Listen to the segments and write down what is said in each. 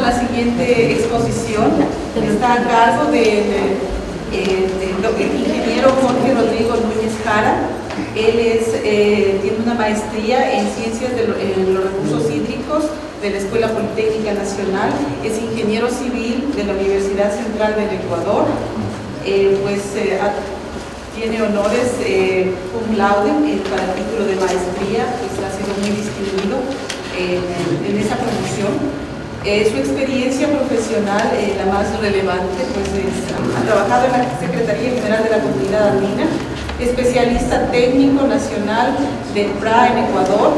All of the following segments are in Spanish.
a la siguiente exposición. Está a cargo del ingeniero Jorge Rodrigo Núñez Jara. Él tiene una maestría en Ciencias de los Recursos Hídricos de la Escuela Politécnica Nacional. Es ingeniero civil de la Universidad Central del Ecuador. Tiene honores cum laude para el título de maestría, pues ha sido muy distinguido en esa promoción. Su experiencia profesional, la más relevante, pues ha trabajado en la Secretaría General de la Comunidad Andina, especialista técnico nacional del PRA en Ecuador,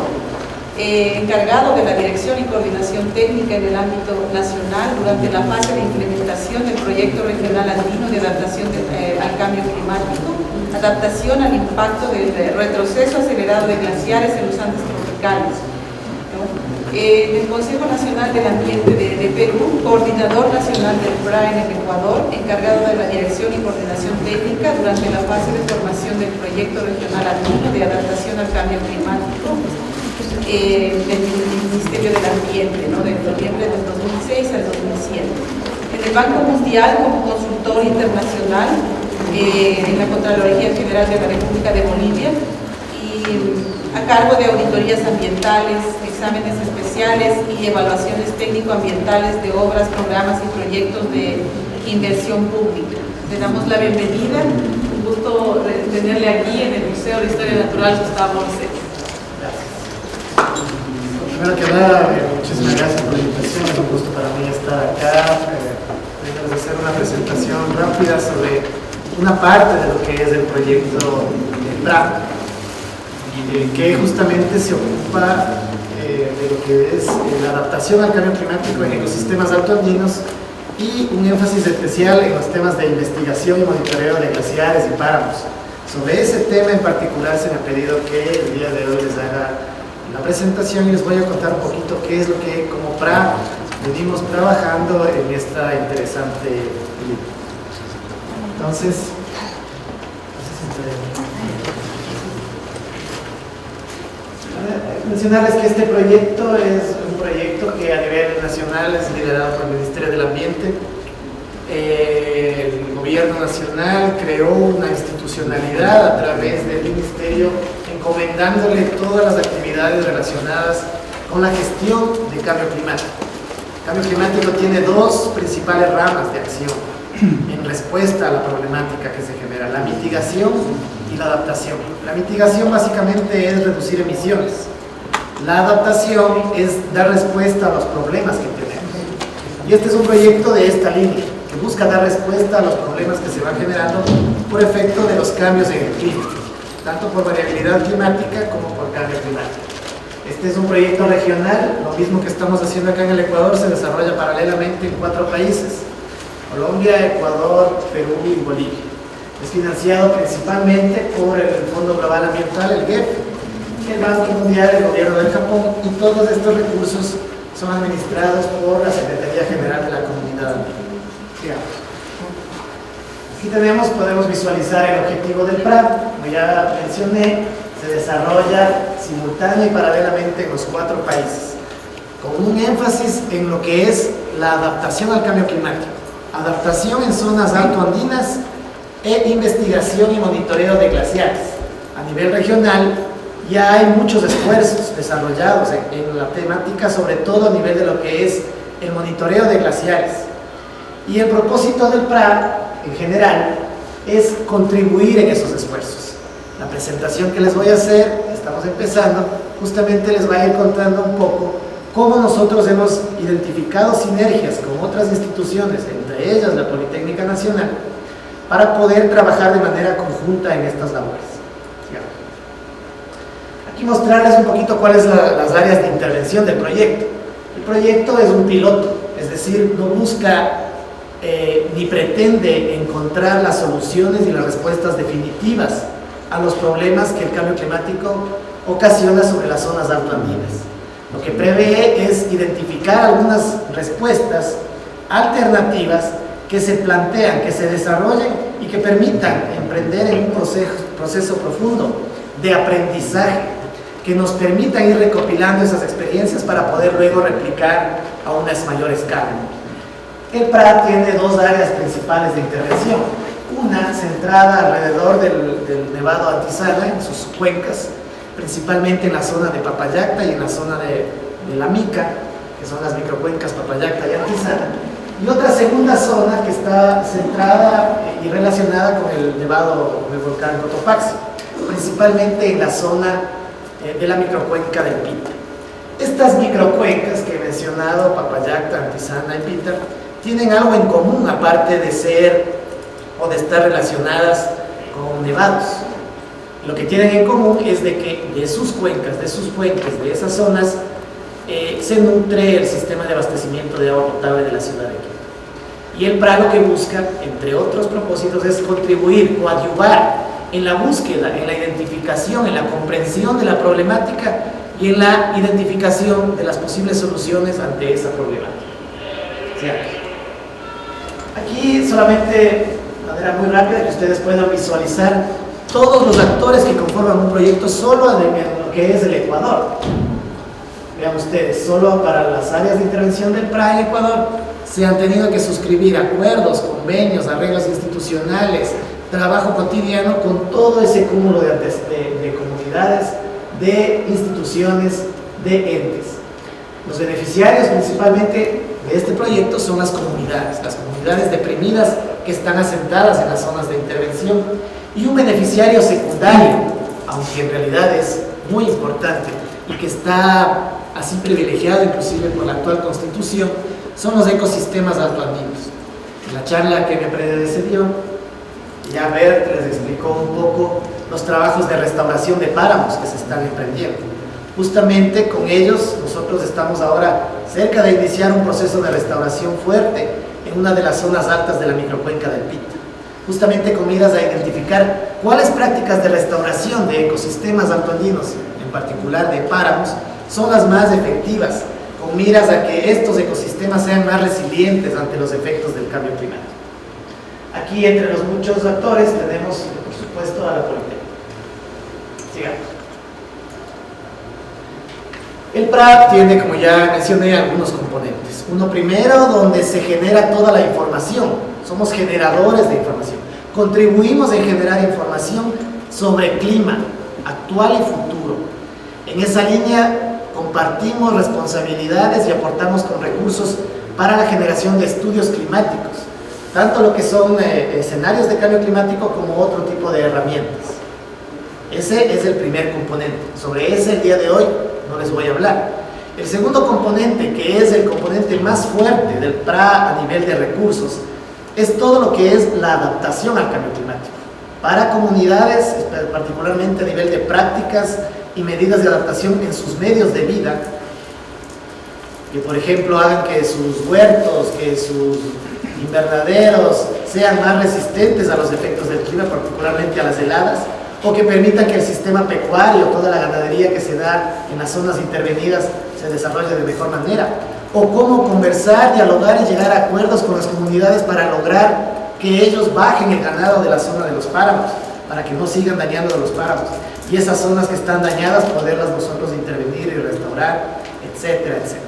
encargado de la dirección y coordinación técnica en el ámbito nacional durante la fase de implementación del proyecto regional andino de adaptación al cambio climático, adaptación al impacto del retroceso acelerado de glaciares en los Andes tropicales. En el Consejo Nacional del Ambiente de Perú, coordinador nacional del PRA en el Ecuador, encargado de la dirección y coordinación técnica durante la fase de formación del proyecto regional andino de adaptación al cambio climático del Ministerio del Ambiente, de noviembre del 2006 al 2007. En el Banco Mundial como consultor internacional en la Contraloría General de la República de Bolivia y a cargo de auditorías ambientales, exámenes especiales y evaluaciones técnico-ambientales de obras, programas y proyectos de inversión pública. Le damos la bienvenida, un gusto tenerle aquí en el Museo de Historia Natural Gustavo Orset. Primero que nada, muchísimas gracias por la invitación, es un gusto para mí estar acá. Venimos a hacer una presentación rápida sobre una parte de lo que es el proyecto PRA, que justamente se ocupa de lo que es la adaptación al cambio climático en ecosistemas altoandinos y un énfasis especial en los temas de investigación y monitoreo de glaciares y páramos. Sobre ese tema en particular se me ha pedido que el día de hoy les haga la presentación y les voy a contar un poquito qué es lo que como PRA venimos trabajando en esta interesante película. Entonces, mencionarles que este proyecto es un proyecto que a nivel nacional es liderado por el Ministerio del Ambiente. El gobierno nacional creó una institucionalidad a través del ministerio encomendándole todas las actividades relacionadas con la gestión del cambio climático. El cambio climático tiene dos principales ramas de acción en respuesta a la problemática que se genera: la mitigación y la adaptación. La mitigación básicamente es reducir emisiones. La adaptación es dar respuesta a los problemas que tenemos. Y este es un proyecto de esta línea, que busca dar respuesta a los problemas que se van generando por efecto de los cambios en el clima, tanto por variabilidad climática como por cambio climático. Este es un proyecto regional, lo mismo que estamos haciendo acá en el Ecuador se desarrolla paralelamente en 4 países: Colombia, Ecuador, Perú y Bolivia. Es financiado principalmente por el Fondo Global Ambiental, el GEF, el Banco Mundial, el Gobierno del Japón, y todos estos recursos son administrados por la Secretaría General de la Comunidad Andina. Aquí podemos visualizar el objetivo del PRA. Como ya mencioné, se desarrolla simultánea y paralelamente en los 4 países, con un énfasis en lo que es la adaptación al cambio climático, adaptación en zonas altoandinas e investigación y monitoreo de glaciares. A nivel regional ya hay muchos esfuerzos desarrollados en la temática, sobre todo a nivel de lo que es el monitoreo de glaciares. Y el propósito del PRA en general es contribuir en esos esfuerzos. La presentación que les voy a hacer, estamos empezando, justamente les va a ir contando un poco cómo nosotros hemos identificado sinergias con otras instituciones, entre ellas la Politécnica Nacional, para poder trabajar de manera conjunta en estas labores. Aquí mostrarles un poquito cuáles son las áreas de intervención del proyecto. El proyecto es un piloto, es decir, no busca ni pretende encontrar las soluciones y las respuestas definitivas a los problemas que el cambio climático ocasiona sobre las zonas altoandinas. Lo que prevé es identificar algunas respuestas alternativas que se plantean, que se desarrollen y que permitan emprender en un proceso profundo de aprendizaje que nos permitan ir recopilando esas experiencias para poder luego replicar a una mayor escala. El PRA tiene dos áreas principales de intervención. Una centrada alrededor del Nevado Antizana, en sus cuencas, principalmente en la zona de Papallacta y en la zona de La Mica, que son las microcuencas Papallacta y Antizana. Y otra segunda zona que está centrada y relacionada con el nevado del volcán Cotopaxi, principalmente en la zona de la microcuenca del Pita. Estas microcuencas que he mencionado, Papallacta, Antizana y Pita, tienen algo en común, aparte de ser o de estar relacionadas con nevados. Lo que tienen en común es de que de sus cuencas, de sus fuentes, de esas zonas, se nutre el sistema de abastecimiento de agua potable de la ciudad de Quito. Y el PRA lo que busca, entre otros propósitos, es contribuir, coadyuvar en la búsqueda, en la identificación, en la comprensión de la problemática y en la identificación de las posibles soluciones ante esa problemática. ¿Sí? Aquí solamente de manera muy rápida que ustedes puedan visualizar todos los actores que conforman un proyecto solo en lo que es el Ecuador. Vean ustedes, solo para las áreas de intervención del PRA en Ecuador se han tenido que suscribir acuerdos, convenios, arreglos institucionales, trabajo cotidiano con todo ese cúmulo de comunidades, de instituciones, de entes. Los beneficiarios principalmente de este proyecto son las comunidades deprimidas que están asentadas en las zonas de intervención, y un beneficiario secundario, aunque en realidad es muy importante y que está así privilegiado inclusive por la actual constitución, son los ecosistemas altoandinos. En la charla que me predecedió, ya Bert les explicó un poco los trabajos de restauración de páramos que se están emprendiendo. Justamente con ellos nosotros estamos ahora cerca de iniciar un proceso de restauración fuerte en una de las zonas altas de la microcuenca del Pita, justamente con miras a identificar cuáles prácticas de restauración de ecosistemas altoandinos, en particular de páramos, son las más efectivas, con miras a que estos ecosistemas sean más resilientes ante los efectos del cambio climático. Aquí, entre los muchos actores, tenemos, por supuesto, a la Politécnica. Sigamos. El PRA tiene, como ya mencioné, algunos componentes. Uno primero, donde se genera toda la información. Somos generadores de información. Contribuimos en generar información sobre clima actual y futuro. En esa línea compartimos responsabilidades y aportamos con recursos para la generación de estudios climáticos, tanto lo que son escenarios de cambio climático como otro tipo de herramientas. Ese es el primer componente. Sobre ese el día de hoy no les voy a hablar. El segundo componente, que es el componente más fuerte del PRA a nivel de recursos, es todo lo que es la adaptación al cambio climático. Para comunidades, particularmente a nivel de prácticas y medidas de adaptación en sus medios de vida, que por ejemplo hagan que sus huertos, que sus invernaderos sean más resistentes a los efectos del clima, particularmente a las heladas, o que permitan que el sistema pecuario, toda la ganadería que se da en las zonas intervenidas se desarrolle de mejor manera, o cómo conversar, dialogar y llegar a acuerdos con las comunidades para lograr que ellos bajen el ganado de la zona de los páramos, para que no sigan dañando los páramos, y esas zonas que están dañadas poderlas nosotros intervenir y restaurar, etcétera, etcétera.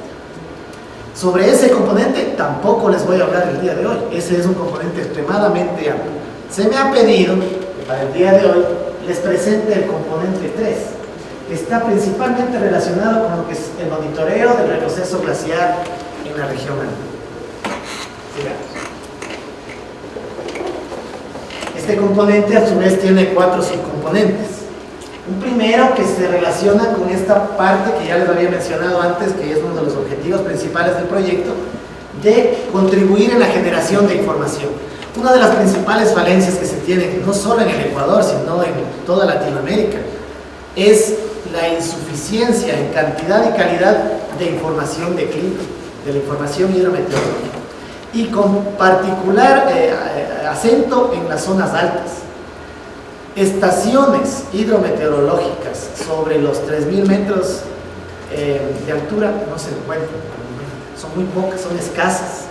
Sobre ese componente tampoco les voy a hablar el día de hoy. Ese es un componente extremadamente amplio. Se me ha pedido que para el día de hoy les presente el componente 3, que está principalmente relacionado con lo que es el monitoreo del retroceso glaciar en la región andina. Sigamos. Este componente a su vez tiene 4 subcomponentes. Un primero que se relaciona con esta parte que ya les había mencionado antes, que es uno de los objetivos principales del proyecto, de contribuir en la generación de información. Una de las principales falencias que se tienen, no solo en el Ecuador, sino en toda Latinoamérica, es la insuficiencia en cantidad y calidad de información de clima, de la información hidrometeorológica, y con particular acento en las zonas altas. Estaciones hidrometeorológicas sobre los 3.000 metros de altura no se encuentran, son muy pocas, son escasas.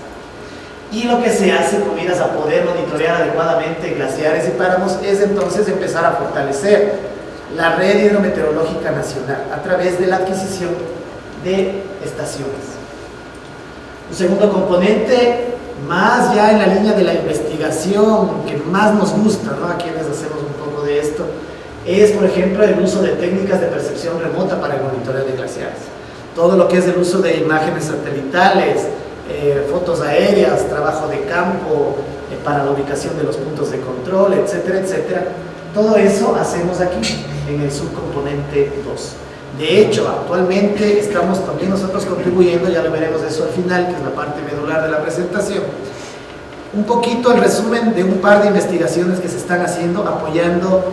Y lo que se hace con miras a poder monitorear adecuadamente glaciares y páramos es entonces empezar a fortalecer la Red Hidrometeorológica Nacional a través de la adquisición de estaciones. Un segundo componente, más ya en la línea de la investigación, que más nos gusta, ¿no?, a quienes hacemos un poco de esto, es, por ejemplo, el uso de técnicas de percepción remota para el monitoreo de glaciares. Todo lo que es el uso de imágenes satelitales, fotos aéreas, trabajo de campo, para la ubicación de los puntos de control, etcétera, etcétera. Todo eso hacemos aquí, en el subcomponente 2. De hecho, actualmente estamos también nosotros contribuyendo, ya lo veremos eso al final, que es la parte medular de la presentación, un poquito el resumen de un par de investigaciones que se están haciendo, apoyando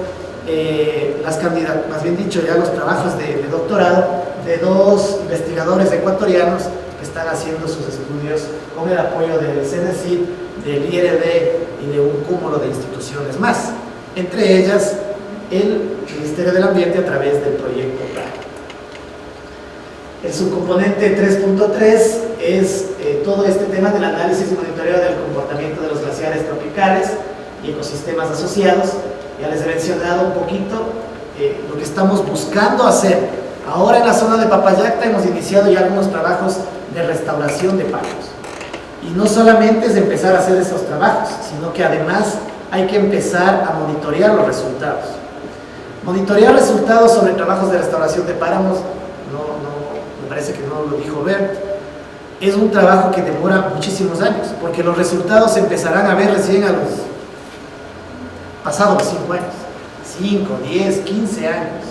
las candidaturas, más bien dicho, ya los trabajos de doctorado de dos investigadores ecuatorianos que están haciendo sus estudios con el apoyo del CNCID, del IRD y de un cúmulo de instituciones más, entre ellas el Ministerio del Ambiente a través del proyecto PRA. El subcomponente 3.3 es todo este tema del análisis y monitoreo del comportamiento de los glaciares tropicales y ecosistemas asociados. Ya les he mencionado un poquito lo que estamos buscando hacer. Ahora en la zona de Papayacta hemos iniciado ya algunos trabajos de restauración de páramos. Y no solamente es empezar a hacer esos trabajos, sino que además hay que empezar a monitorear los resultados. Monitorear resultados sobre trabajos de restauración de páramos, me parece que no lo dijo Bert, es un trabajo que demora muchísimos años, porque los resultados se empezarán a ver recién a los pasados los 5 años, 5, 10, 15 años.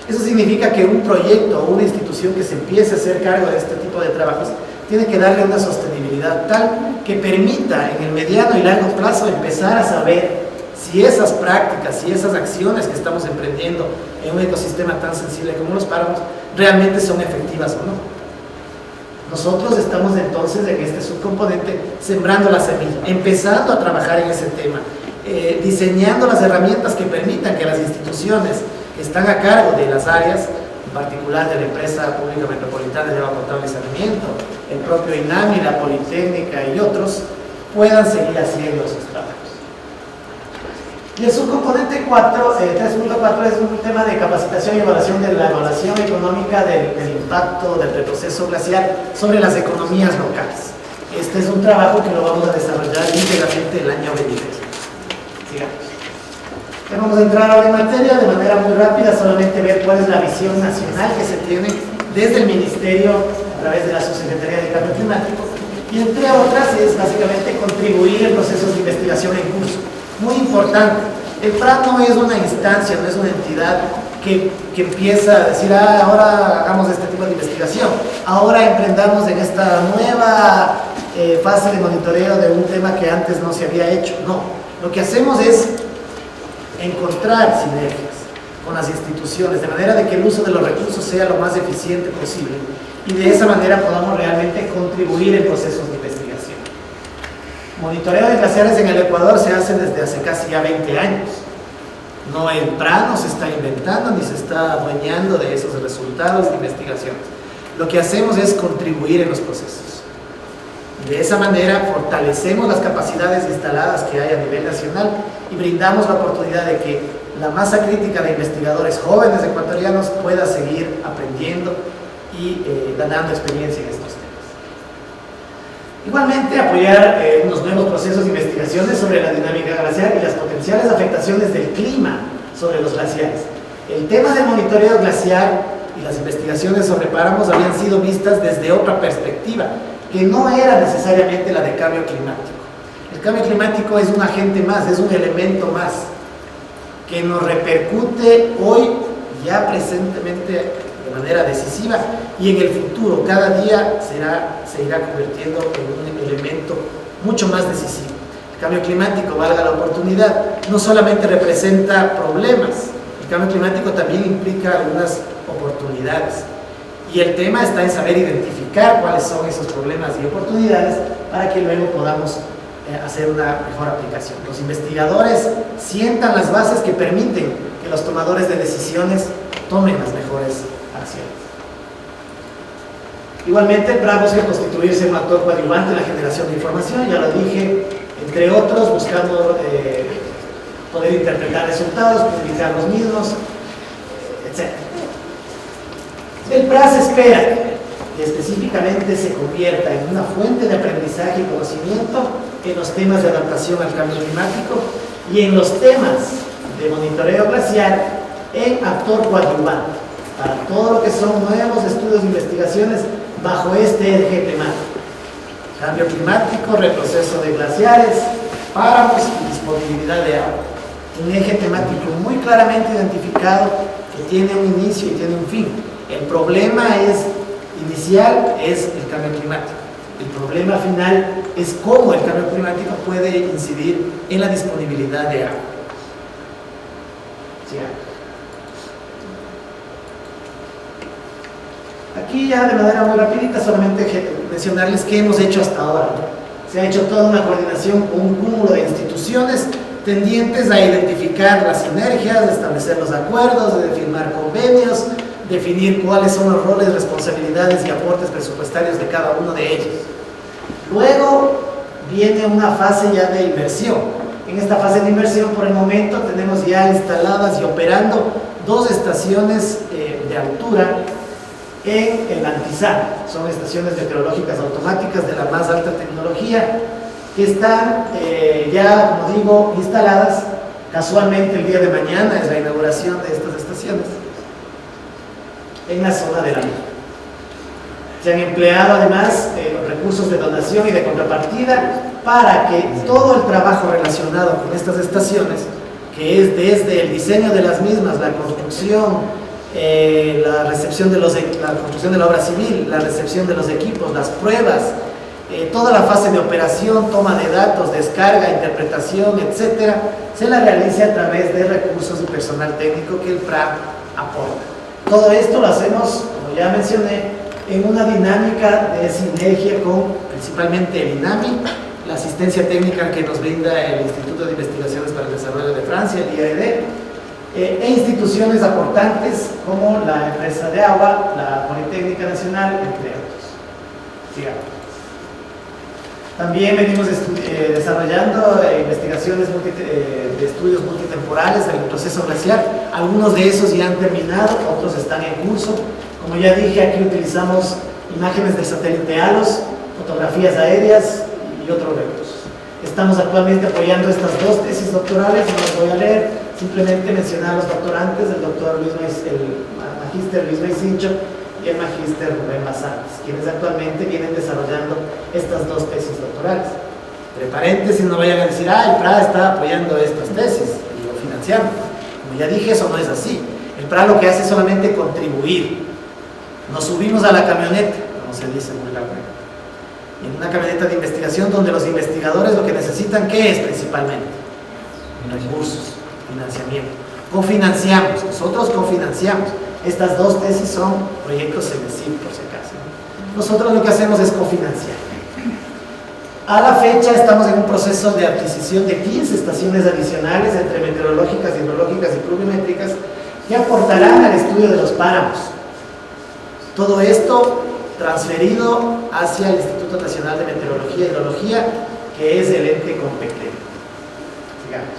Eso significa que un proyecto o una institución que se empiece a hacer cargo de este tipo de trabajos tiene que darle una sostenibilidad tal que permita en el mediano y largo plazo empezar a saber si esas prácticas, si esas acciones que estamos emprendiendo en un ecosistema tan sensible como los páramos realmente son efectivas o no. Nosotros estamos entonces en este subcomponente sembrando la semilla, empezando a trabajar en ese tema, diseñando las herramientas que permitan que las instituciones que están a cargo de las áreas, en particular de la Empresa Pública Metropolitana de Agua Potable y Saneamiento, el propio INAMI, la Politécnica y otros, puedan seguir haciendo esos trabajos. Y el subcomponente 3.4 es un tema de capacitación y evaluación de la evaluación económica del impacto del retroceso glacial sobre las economías locales. Este es un trabajo que lo vamos a desarrollar íntegramente el año 23. Sigamos. Vamos a entrar ahora en materia de manera muy rápida, solamente ver cuál es la visión nacional que se tiene desde el Ministerio a través de la Subsecretaría de Cambio Climático, y entre otras es básicamente contribuir en procesos de investigación en curso. Muy importante, el PRA no es una instancia, no es una entidad que empieza a decir, ahora hagamos este tipo de investigación, ahora emprendamos en esta nueva fase de monitoreo de un tema que antes no se había hecho. No, lo que hacemos es encontrar sinergias con las instituciones, de manera de que el uso de los recursos sea lo más eficiente posible y de esa manera podamos realmente contribuir en procesos de investigación. Monitoreo de glaciares en el Ecuador se hace desde hace casi ya 20 años. No, el PRA no se está inventando ni se está adueñando de esos resultados de investigaciones. Lo que hacemos es contribuir en los procesos. De esa manera fortalecemos las capacidades instaladas que hay a nivel nacional y brindamos la oportunidad de que la masa crítica de investigadores jóvenes ecuatorianos pueda seguir aprendiendo y ganando experiencia en estos temas. Igualmente, apoyar unos nuevos procesos de investigaciones sobre la dinámica glaciar y las potenciales afectaciones del clima sobre los glaciares. El tema del monitoreo glaciar y las investigaciones sobre páramos habían sido vistas desde otra perspectiva, que no era necesariamente la de cambio climático. El cambio climático es un agente más, es un elemento más, que nos repercute hoy, ya presentemente, de manera decisiva, y en el futuro, cada día se irá convirtiendo en un elemento mucho más decisivo. El cambio climático, valga la oportunidad, no solamente representa problemas, el cambio climático también implica algunas oportunidades. Y el tema está en saber identificar cuáles son esos problemas y oportunidades para que luego podamos hacer una mejor aplicación. Los investigadores sientan las bases que permiten que los tomadores de decisiones tomen las mejores acciones. Igualmente, el PRA busca constituirse un actor coadyuvante en la generación de información, ya lo dije, entre otros, buscando poder interpretar resultados, publicar los mismos, etc. El PRA se espera que específicamente se convierta en una fuente de aprendizaje y conocimiento en los temas de adaptación al cambio climático y en los temas de monitoreo glaciar en actor coadyuvante para todo lo que son nuevos estudios e investigaciones bajo este eje temático: cambio climático, retroceso de glaciares, páramos y disponibilidad de agua. Un eje temático muy claramente identificado que tiene un inicio y tiene un fin. El problema inicial es el cambio climático. El problema final es cómo el cambio climático puede incidir en la disponibilidad de agua. ¿Sí? Aquí ya de manera muy rapidita solamente mencionarles qué hemos hecho hasta ahora, ¿no? Se ha hecho toda una coordinación con un cúmulo de instituciones tendientes a identificar las sinergias, de establecer los acuerdos, de firmar convenios, definir cuáles son los roles, responsabilidades y aportes presupuestarios de cada uno de ellos. Luego viene una fase ya de inversión. En esta fase de inversión, por el momento, tenemos ya instaladas y operando 2 estaciones de altura en el Antizán. Son estaciones meteorológicas automáticas de la más alta tecnología que están ya, como digo, instaladas. Casualmente el día de mañana es la inauguración de estas estaciones en la zona de la misma. Se han empleado además los recursos de donación y de contrapartida para que todo el trabajo relacionado con estas estaciones, que es desde el diseño de las mismas, la construcción, la recepción de la construcción de la obra civil, la recepción de los equipos, las pruebas, toda la fase de operación, toma de datos, descarga, interpretación, etcétera, se la realice a través de recursos y personal técnico que el PRA aporta. Todo esto lo hacemos, como ya mencioné, en una dinámica de sinergia con principalmente el INAMI, la asistencia técnica que nos brinda el Instituto de Investigaciones para el Desarrollo de Francia, el IAED, e instituciones aportantes como la Empresa de Agua, la Politécnica Nacional, entre otros. Sigamos. También venimos desarrollando investigaciones de estudios multitemporales del proceso glaciar. Algunos de esos ya han terminado, otros están en curso. Como ya dije, aquí utilizamos imágenes del satélite ALOS, fotografías aéreas y otros recursos. Estamos actualmente apoyando estas 2 tesis doctorales, no las voy a leer, simplemente mencionar a los doctorantes, el magíster Luis Meicincho y el magíster Rubén Basantes, quienes actualmente vienen desarrollando estas 2 tesis doctorales. Entre paréntesis, no vayan a decir, el PRA está apoyando estas tesis y lo financiamos. Como ya dije, eso no es así. El PRA lo que hace es solamente contribuir. Nos subimos a la camioneta, como se dice vulgarmente, en una camioneta de investigación donde los investigadores lo que necesitan, ¿qué es principalmente? Recursos, financiamiento. Cofinanciamos, nosotros cofinanciamos. Estas 2 tesis son proyectos CENESID, por si acaso. Nosotros lo que hacemos es cofinanciar. A la fecha estamos en un proceso de adquisición de 15 estaciones adicionales entre meteorológicas, hidrológicas y pluviométricas que aportarán al estudio de los páramos. Todo esto transferido hacia el Instituto Nacional de Meteorología y Hidrología, que es el ente competente. Sigamos.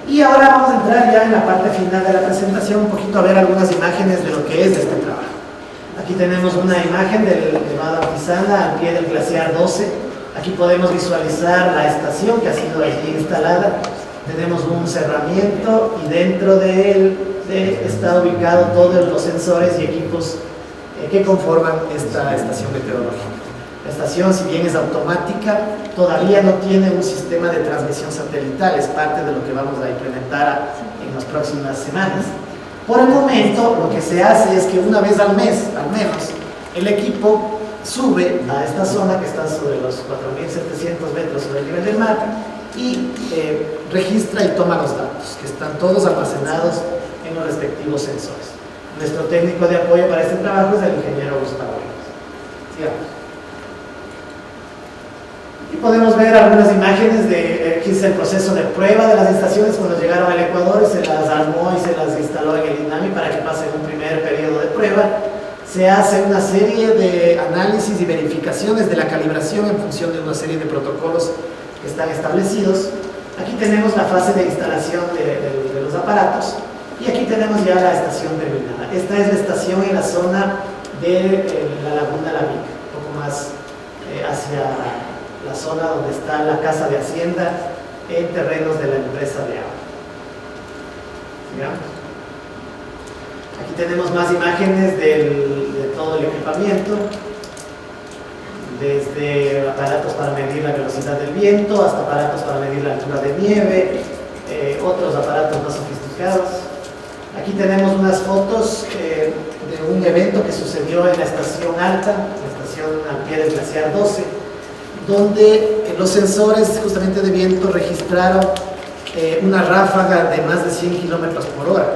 Y ahora vamos a entrar ya en la parte final de la presentación, un poquito a ver algunas imágenes de lo que es este trabajo. Aquí tenemos una imagen del Nevado Antizana al pie del glaciar 12. Aquí podemos visualizar la estación que ha sido allí instalada. Tenemos un cerramiento y dentro de él está ubicado todos los sensores y equipos que conforman esta estación meteorológica. La estación, si bien es automática, todavía no tiene un sistema de transmisión satelital, es parte de lo que vamos a implementar en las próximas semanas. Por el momento, lo que se hace es que una vez al mes, al menos, el equipo sube a esta zona que está sobre los 4.700 metros sobre el nivel del mar y registra y toma los datos, que están todos almacenados en los respectivos sensores. Nuestro técnico de apoyo para este trabajo es el ingeniero Gustavo Rivas. Sigamos. Y podemos ver algunas imágenes de aquí es el proceso de prueba de las estaciones cuando llegaron al Ecuador y se las armó y se las instaló en el INAMI para que pasen un primer periodo de prueba. Se hace una serie de análisis y verificaciones de la calibración en función de una serie de protocolos que están establecidos. Aquí tenemos la fase de instalación de los aparatos Y aquí tenemos ya la estación terminada. Esta es la estación en la zona de la Laguna La Vica, un poco más hacia la zona donde está la Casa de Hacienda en terrenos de la empresa de agua. Sigamos. Aquí tenemos más imágenes de todo el equipamiento, desde aparatos para medir la velocidad del viento hasta aparatos para medir la altura de nieve, otros aparatos más sofisticados. Aquí tenemos unas fotos de un evento que sucedió en la estación alta, la estación al pie del glaciar 12, donde los sensores justamente de viento registraron una ráfaga de más de 100 kilómetros por hora,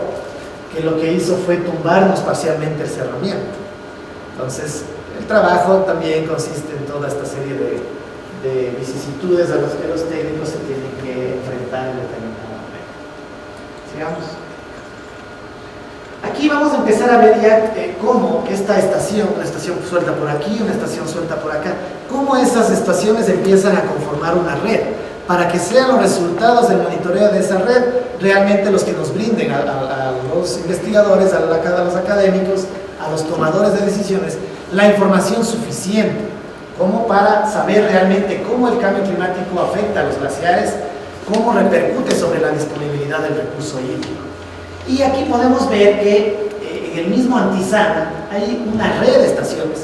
que lo que hizo fue tumbarnos parcialmente el cerramiento. Entonces, el trabajo también consiste en toda esta serie de vicisitudes a las que los técnicos se tienen que enfrentar en determinado momento. Sigamos. Aquí vamos a empezar a ver ya cómo esta estación, una estación suelta por aquí, una estación suelta por acá, cómo esas estaciones empiezan a conformar una red, para que sean los resultados del monitoreo de esa red realmente los que nos brinden a los investigadores, a los académicos, a los tomadores de decisiones, la información suficiente como para saber realmente cómo el cambio climático afecta a los glaciares, cómo repercute sobre la disponibilidad del recurso hídrico. Y aquí podemos ver que en el mismo Antizana hay una red de estaciones.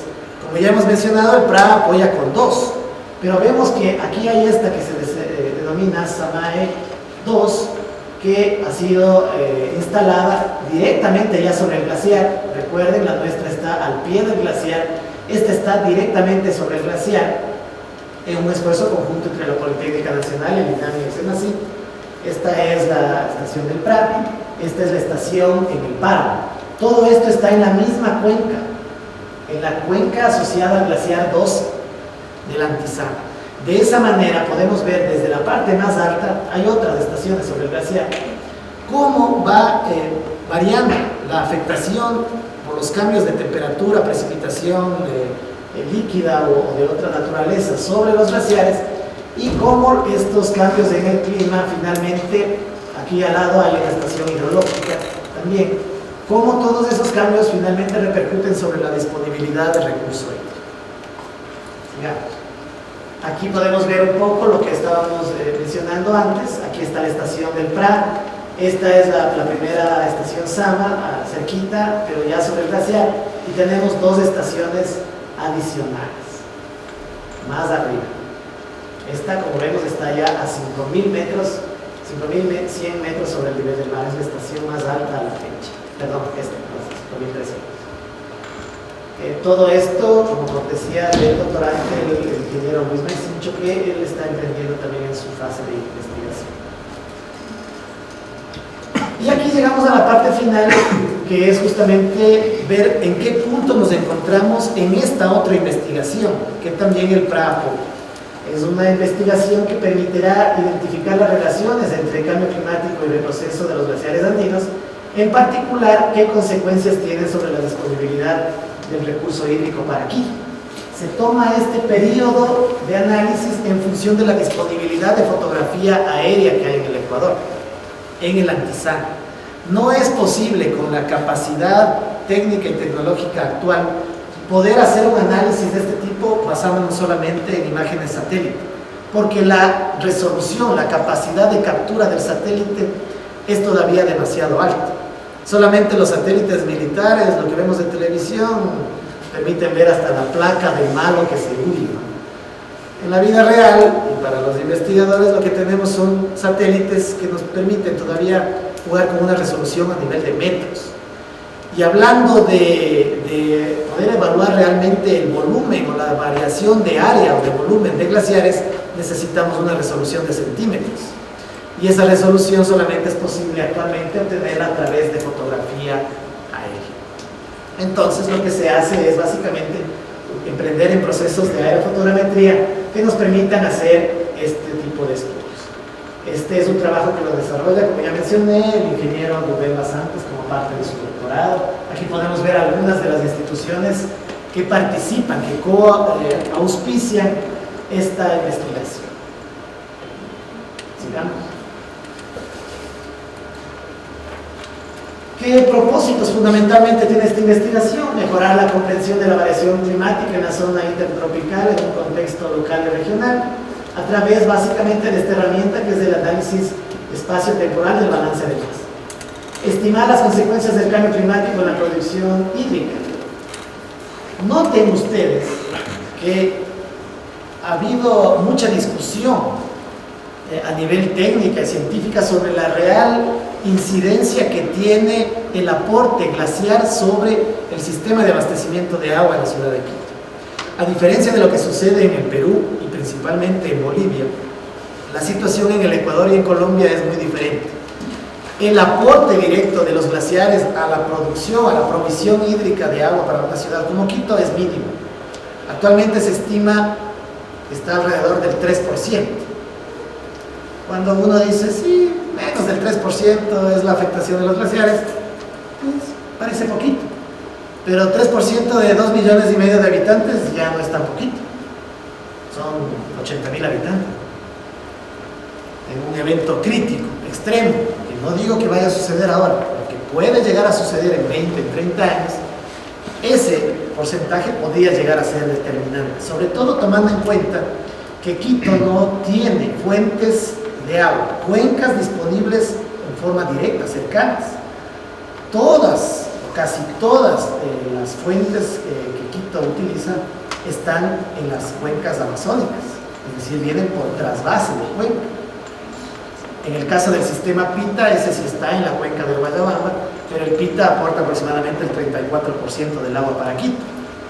Como ya hemos mencionado, el PRA apoya con 2, pero vemos que aquí hay esta que se denomina SAMAE 2, que ha sido instalada directamente ya sobre el glaciar. Recuerden, la nuestra está al pie del glaciar, esta está directamente sobre el glaciar, en un esfuerzo conjunto entre la Politécnica Nacional, el INAM y el SENACI. Esta es la estación del PRA, esta es la estación en el páramo. Todo esto está en la misma cuenca, en la cuenca asociada al glaciar 12 del Antizana. De esa manera podemos ver desde la parte más alta, hay otras estaciones sobre el glaciar, cómo va variando la afectación por los cambios de temperatura, precipitación líquida o de otra naturaleza sobre los glaciares, y cómo estos cambios en el clima finalmente, aquí al lado hay una estación hidrológica también, cómo todos esos cambios finalmente repercuten sobre la disponibilidad de recursos hídricos. Sigamos. Aquí podemos ver un poco lo que estábamos mencionando antes. Aquí está la estación del PRA, esta es la primera estación SAMA, cerquita, pero ya sobre el glaciar, y tenemos 2 estaciones adicionales, más arriba. Esta, como vemos, está ya a 5.000 metros, 5.100 metros sobre el nivel del mar, es la estación más alta a la fecha. Perdón, esta, 5.300. Todo esto, como cortesía del doctorante, el ingeniero Luis Maicincho, que él está emprendiendo también en su fase de investigación. Y aquí llegamos a la parte final, que es justamente ver en qué punto nos encontramos en esta otra investigación, que también el PRA apoya. Es una investigación que permitirá identificar las relaciones entre el cambio climático y el retroceso de los glaciares andinos, en particular qué consecuencias tienen sobre la disponibilidad del recurso hídrico para aquí. Se toma este periodo de análisis en función de la disponibilidad de fotografía aérea que hay en el Ecuador, en el Antizana. No es posible con la capacidad técnica y tecnológica actual poder hacer un análisis de este tipo basándonos solamente en imágenes satélite, porque la resolución, la capacidad de captura del satélite es todavía demasiado alta. Solamente los satélites militares, lo que vemos de televisión, permiten ver hasta la placa del malo que se huye. En la vida real, y para los investigadores, lo que tenemos son satélites que nos permiten todavía jugar con una resolución a nivel de metros. Y hablando de poder evaluar realmente el volumen o la variación de área o de volumen de glaciares, necesitamos una resolución de centímetros. Y esa resolución solamente es posible actualmente obtenerla a través de fotografía aérea. Entonces lo que se hace es básicamente emprender en procesos de aerofotogrametría que nos permitan hacer este tipo de estudios. Este es un trabajo que lo desarrolla, como ya mencioné, el ingeniero Rubén Basantes como parte de su doctorado. Aquí podemos ver algunas de las instituciones que participan, que auspician esta investigación. Sigamos. ¿Qué propósitos fundamentalmente tiene esta investigación? Mejorar la comprensión de la variación climática en la zona intertropical en un contexto local y regional, a través básicamente de esta herramienta que es el análisis espacio-temporal del balance de masa. Estimar las consecuencias del cambio climático en la producción hídrica. Noten ustedes que ha habido mucha discusión a nivel técnica y científica sobre la real incidencia que tiene el aporte glaciar sobre el sistema de abastecimiento de agua en la ciudad de Quito. A diferencia de lo que sucede en el Perú y principalmente en Bolivia, la situación en el Ecuador y en Colombia es muy diferente. El aporte directo de los glaciares a la producción, a la provisión hídrica de agua para una ciudad como Quito es mínimo. Actualmente se estima que está alrededor del 3%. Cuando uno dice, sí, menos del 3% es la afectación de los glaciares, pues parece poquito. Pero 3% de 2,5 millones de habitantes ya no es tan poquito. Son 80,000 habitantes. En un evento crítico, extremo, que no digo que vaya a suceder ahora, pero que puede llegar a suceder en 20, en 30 años, ese porcentaje podría llegar a ser determinante. Sobre todo tomando en cuenta que Quito no tiene fuentes de agua, cuencas disponibles en forma directa, cercanas. Todas, o casi todas las fuentes que Quito utiliza están en las cuencas amazónicas, es decir, vienen por trasvase de cuenca. En el caso del sistema Pita, ese sí está en la cuenca del Guayabamba, pero el Pita aporta aproximadamente el 34% del agua para Quito,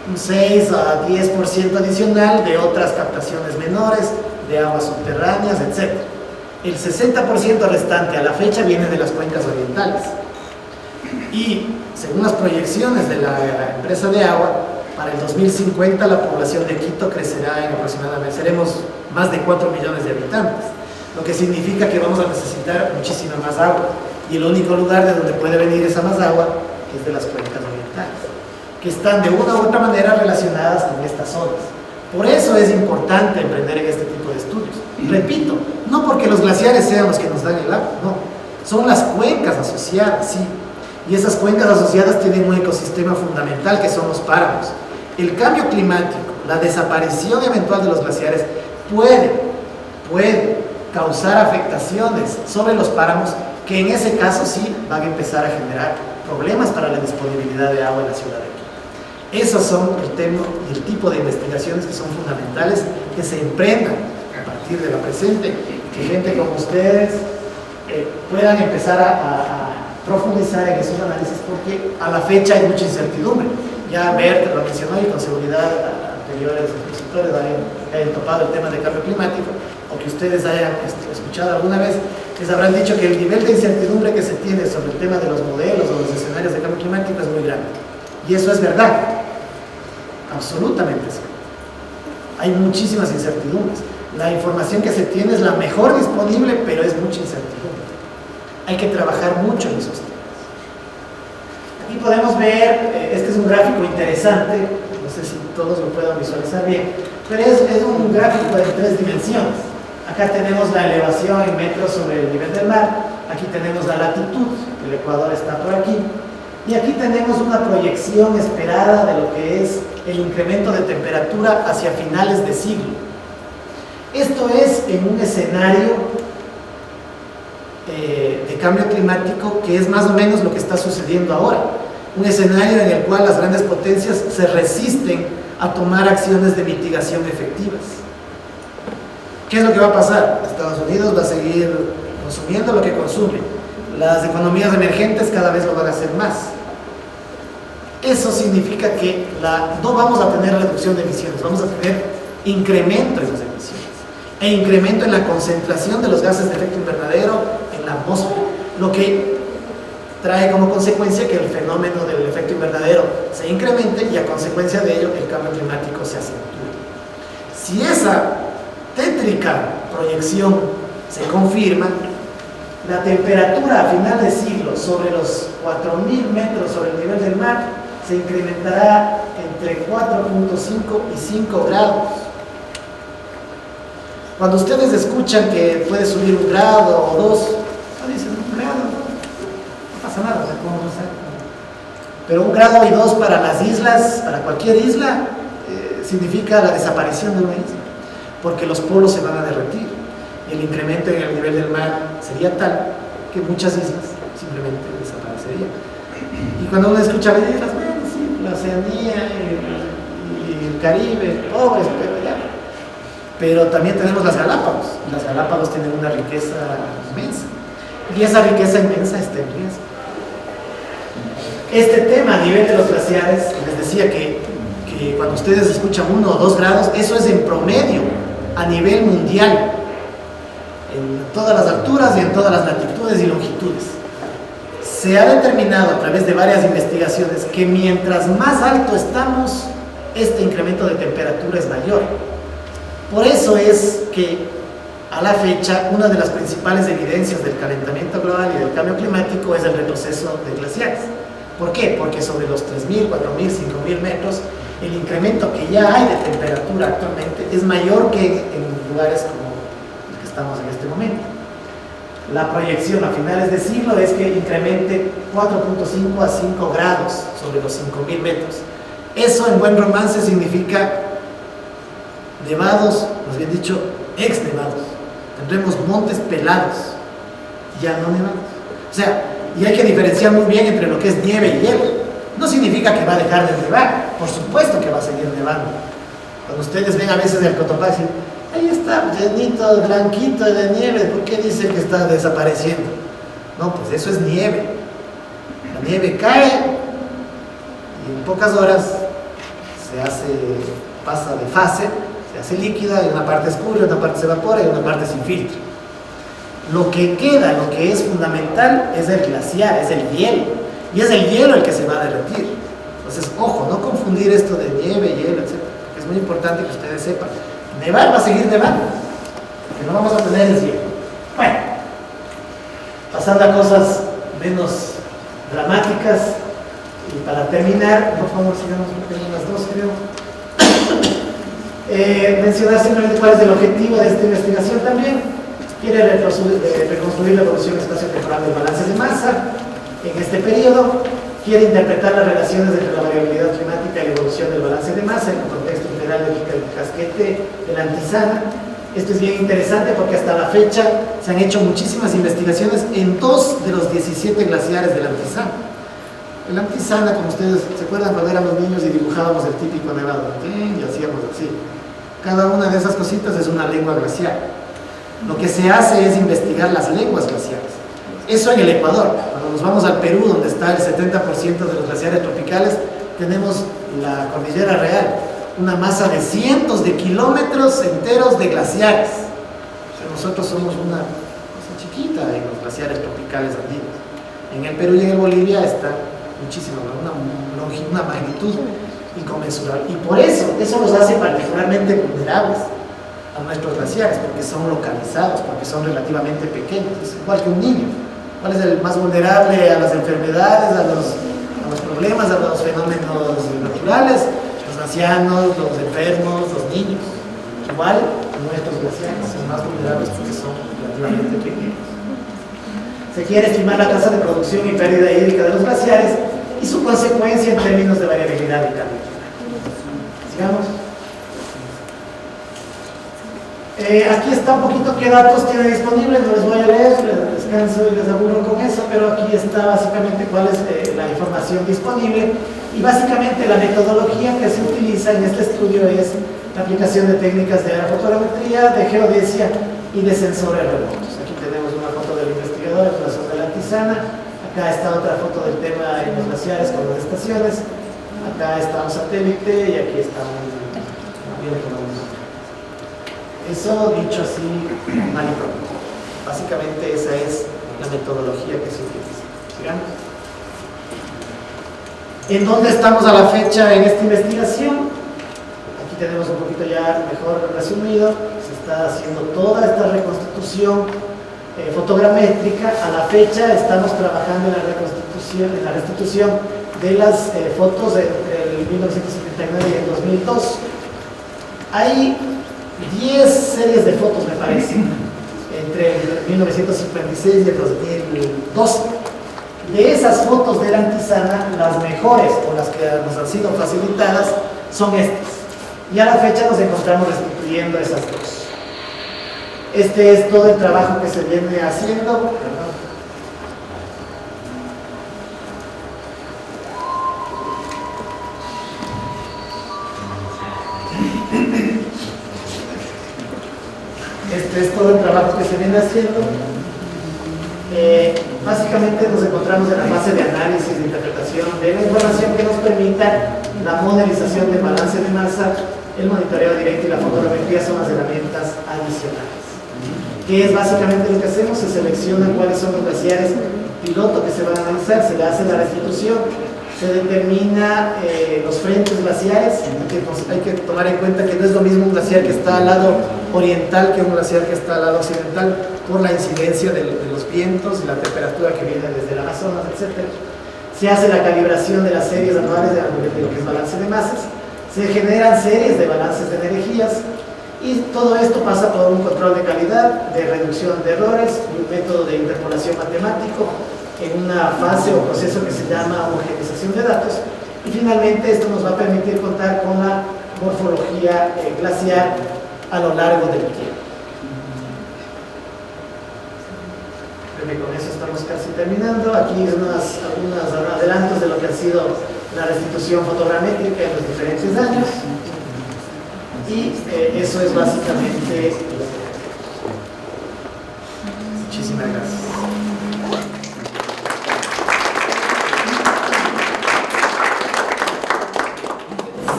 un 6 a 10% adicional de otras captaciones menores, de aguas subterráneas, etc. El 60% restante a la fecha viene de las cuencas orientales. Y según las proyecciones de la empresa de agua, para el 2050 la población de Quito crecerá en aproximadamente, seremos más de 4 millones de habitantes, lo que significa que vamos a necesitar muchísima más agua. Y el único lugar de donde puede venir esa más agua es de las cuencas orientales, que están de una u otra manera relacionadas con estas zonas. Por eso es importante emprender en este tipo de estudios. Repito, no porque los glaciares sean los que nos dan el agua, no. Son las cuencas asociadas, sí. Y esas cuencas asociadas tienen un ecosistema fundamental que son los páramos. El cambio climático, la desaparición eventual de los glaciares puede causar afectaciones sobre los páramos que en ese caso sí van a empezar a generar problemas para la disponibilidad de agua en la ciudad de Quito. Esos son el tema y el tipo de investigaciones que son fundamentales que se emprendan a partir de la presente, que gente como ustedes puedan empezar a profundizar en esos análisis, porque a la fecha hay mucha incertidumbre. Ya Bert lo mencionó y con seguridad anteriores expositores hayan topado el tema del cambio climático, o que ustedes hayan escuchado alguna vez, les habrán dicho que el nivel de incertidumbre que se tiene sobre el tema de los modelos o los escenarios de cambio climático es muy grande. Y eso es verdad, absolutamente cierto. Hay muchísimas incertidumbres. La información que se tiene es la mejor disponible, pero es mucha incertidumbre. Hay que trabajar mucho en esos temas. Aquí podemos ver, este es un gráfico interesante, no sé si todos lo puedan visualizar bien, pero es un gráfico de 3 dimensiones. Acá tenemos la elevación en metros sobre el nivel del mar, aquí tenemos la latitud, el Ecuador está por aquí, y aquí tenemos una proyección esperada de lo que es el incremento de temperatura hacia finales de siglo. Esto es en un escenario de cambio climático que es más o menos lo que está sucediendo ahora. Un escenario en el cual las grandes potencias se resisten a tomar acciones de mitigación efectivas. ¿Qué es lo que va a pasar? Estados Unidos va a seguir consumiendo lo que consume. Las economías emergentes cada vez lo van a hacer más. Eso significa que no vamos a tener reducción de emisiones, vamos a tener incremento en las emisiones e incremento en la concentración de los gases de efecto invernadero en la atmósfera, lo que trae como consecuencia que el fenómeno del efecto invernadero se incremente y a consecuencia de ello el cambio climático se acentúe. Si esa tétrica proyección se confirma, la temperatura a final de siglo sobre los 4.000 metros sobre el nivel del mar se incrementará entre 4.5 y 5 grados. Cuando ustedes escuchan que puede subir 1 grado o 2, no dicen 1 grado, no pasa pasa nada, o sea, ¿cómo vamos a hacer? Pero 1 grado y 2 para las islas, para cualquier isla, significa la desaparición de una isla, porque los polos se van a derretir y el incremento en el nivel del mar sería tal que muchas islas simplemente desaparecerían. Y cuando uno escucha las islas, bueno, sí, la Oceanía y el Caribe, pobres, pero ya. Pero también tenemos las Galápagos, y las Galápagos tienen una riqueza inmensa, y esa riqueza inmensa está en riesgo. Este tema a nivel de los glaciares, les decía que cuando ustedes escuchan 1 o 2 grados, eso es en promedio a nivel mundial, en todas las alturas y en todas las latitudes y longitudes. Se ha determinado a través de varias investigaciones que mientras más alto estamos, este incremento de temperatura es mayor. Por eso es que a la fecha una de las principales evidencias del calentamiento global y del cambio climático es el retroceso de glaciares. ¿Por qué? Porque sobre los 3.000, 4.000, 5.000 metros, el incremento que ya hay de temperatura actualmente es mayor que en lugares como el que estamos en este momento. La proyección a finales de siglo es que incremente 4.5 a 5 grados sobre los 5.000 metros. Eso en buen romance significa nevados, más bien dicho, ex-nevados. Tendremos montes pelados, ya no nevados. O sea, y hay que diferenciar muy bien entre lo que es nieve y hielo. No significa que va a dejar de nevar, por supuesto que va a seguir nevando. Cuando ustedes ven a veces el Cotopaxi, ahí está llenito, blanquito de nieve, ¿por qué dicen que está desapareciendo? No, pues eso es nieve. La nieve cae y en pocas horas pasa de fase, se hace líquida y una parte escurre, una parte se evapora y una parte se infiltra. Lo que queda, lo que es fundamental es el glaciar, es el hielo. Y es el hielo el que se va a derretir. Entonces, ojo, no confundir esto de nieve, hielo, etc. Es muy importante que ustedes sepan. Nevar va a seguir nevando. Lo que no vamos a tener es hielo. Bueno, pasando a cosas menos dramáticas. Y para terminar, por favor, sigamos porque son las 2, creo. Mencionar simplemente cuál es el objetivo de esta investigación también. Quiere reconstruir la evolución espacio-temporal del balance de masa en este periodo. Quiere interpretar las relaciones entre la variabilidad climática y la evolución del balance de masa en el contexto integral del casquete de la Antisana. Esto es bien interesante porque hasta la fecha se han hecho muchísimas investigaciones en 2 de los 17 glaciares de la Antisana. El Antisana, como ustedes se acuerdan cuando éramos niños y dibujábamos el típico nevado, y hacíamos así. Cada una de esas cositas es una lengua glacial. Lo que se hace es investigar las lenguas glaciares. Eso en el Ecuador. Cuando nos vamos al Perú, donde está el 70% de los glaciares tropicales, tenemos la Cordillera Real, una masa de cientos de kilómetros enteros de glaciares. O sea, nosotros somos una cosa chiquita en los glaciares tropicales andinos. En el Perú y en el Bolivia está muchísimo, una magnitud inconmensurable. Y por eso los hace particularmente vulnerables a nuestros glaciares, porque son localizados, porque son relativamente pequeños. Es igual que un niño. ¿Cuál es el más vulnerable a las enfermedades, a los problemas, a los fenómenos naturales? Los ancianos, los enfermos, los niños. Igual nuestros glaciares son más vulnerables porque son relativamente pequeños. Se quiere estimar la tasa de producción y pérdida hídrica de los glaciares y su consecuencia en términos de variabilidad y cambio. Sigamos. Aquí está un poquito qué datos tiene disponibles, no les voy a leer, les descanso y les aburro con eso, pero aquí está básicamente cuál es la información disponible y básicamente la metodología que se utiliza en este estudio es la aplicación de técnicas de aerofotogrametría, de geodesia y de sensores remotos. Aquí tenemos una foto del investigador en la zona de la Antisana, acá está otra foto del tema en los glaciares con las estaciones, acá está un satélite y aquí está un avión con un... Eso dicho así, mal y pronto. Básicamente esa es la metodología que se utiliza. Sigamos. ¿En dónde estamos a la fecha en esta investigación? Aquí tenemos un poquito ya mejor resumido. Se está haciendo toda esta reconstitución fotogramétrica. A la fecha estamos trabajando en la restitución de las fotos entre el 1979 y el 2002. Hay 10 series de fotos, me parece, entre el 1956 y el 2012. De esas fotos de la antesana, las mejores o las que nos han sido facilitadas son estas. Y a la fecha nos encontramos restituyendo esas dos. Este es todo el trabajo que se viene haciendo. Este es todo el trabajo que se viene haciendo. Básicamente nos encontramos en la fase de análisis, de interpretación de la información que nos permita la modelización del balance de masa, el monitoreo directo y la fotogrametría son las herramientas adicionales. ¿Qué es básicamente lo que hacemos? Se seleccionan cuáles son los glaciares piloto que se van a analizar, se le hace la restitución, se determina los frentes glaciares. Hay que tomar en cuenta que no es lo mismo un glaciar que está al lado oriental que un glaciar que está al lado occidental por la incidencia de los vientos y la temperatura que viene desde el Amazonas, etc. Se hace la calibración de las series anuales de lo que es balance de masas, se generan series de balances de energías y todo esto pasa por un control de calidad, de reducción de errores y un método de interpolación matemático en una fase o proceso que se llama homogenización de datos, y finalmente esto nos va a permitir contar con la morfología glaciar a lo largo del tiempo. Creo que con eso estamos casi terminando. Aquí algunos adelantos de lo que ha sido la restitución fotogramétrica en los diferentes años, y eso es básicamente. Muchísimas gracias.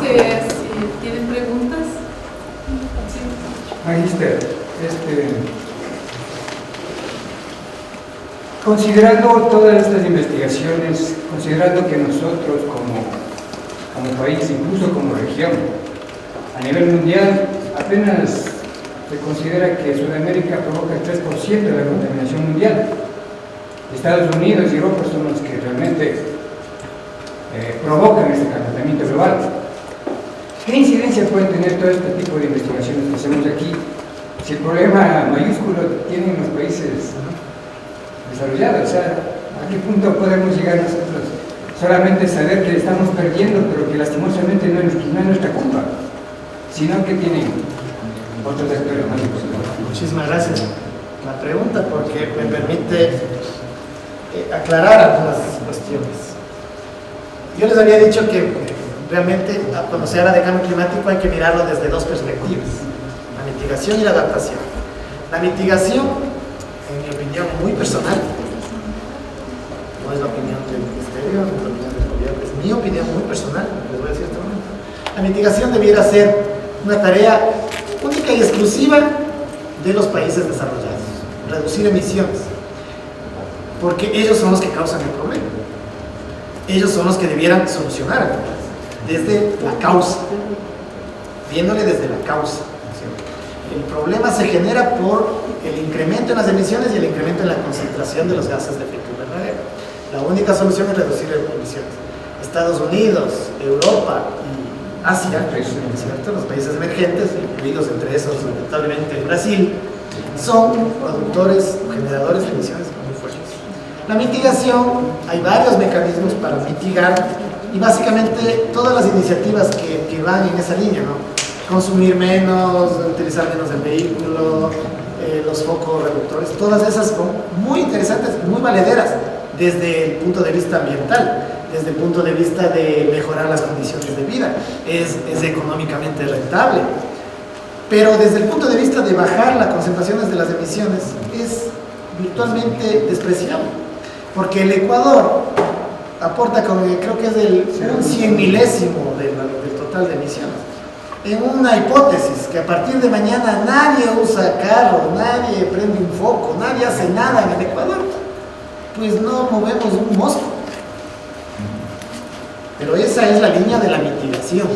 Si tienen preguntas. Magíster, considerando todas estas investigaciones, considerando que nosotros como país, incluso como región, a nivel mundial, apenas se considera que Sudamérica provoca el 3% de la contaminación mundial. Estados Unidos y Europa son los que realmente provocan este calentamiento global. ¿Qué incidencia pueden tener todo este tipo de investigaciones que hacemos aquí? Si el problema mayúsculo tienen los países desarrollados, o sea, ¿a qué punto podemos llegar nosotros? Solamente saber que estamos perdiendo, pero que lastimosamente no es nuestra culpa, sino que tienen otros actores más importantes. Muchísimas gracias. La pregunta, porque me permite aclarar algunas cuestiones. Yo les había dicho que realmente cuando se habla de cambio climático hay que mirarlo desde dos perspectivas: la mitigación y la adaptación. La mitigación, en mi opinión muy personal, no es la opinión del Ministerio, no es la opinión del gobierno, es mi opinión muy personal, les voy a decir este momento. La mitigación debiera ser una tarea única y exclusiva de los países desarrollados, reducir emisiones, porque ellos son los que causan el problema. Ellos son los que debieran solucionar el problema desde la causa, viéndole desde la causa. El problema se genera por el incremento en las emisiones y el incremento en la concentración de los gases de efecto invernadero. La única solución es reducir emisiones. Estados Unidos, Europa y Asia, ¿cierto? Los países emergentes, incluidos entre esos lamentablemente Brasil, son productores o generadores de emisiones muy fuertes. La mitigación, hay varios mecanismos para mitigar, y básicamente todas las iniciativas que van en esa línea, ¿no? Consumir menos, utilizar menos el vehículo, los focos reductores, todas esas son muy interesantes, muy valederas desde el punto de vista ambiental, desde el punto de vista de mejorar las condiciones de vida, es económicamente rentable, pero desde el punto de vista de bajar las concentraciones de las emisiones es virtualmente despreciable, porque el Ecuador aporta, creo que es un 100 milésimo del total de emisiones. En una hipótesis que a partir de mañana nadie usa carro, nadie prende un foco, nadie hace nada en el Ecuador, pues no movemos un mosco. Pero esa es la línea de la mitigación.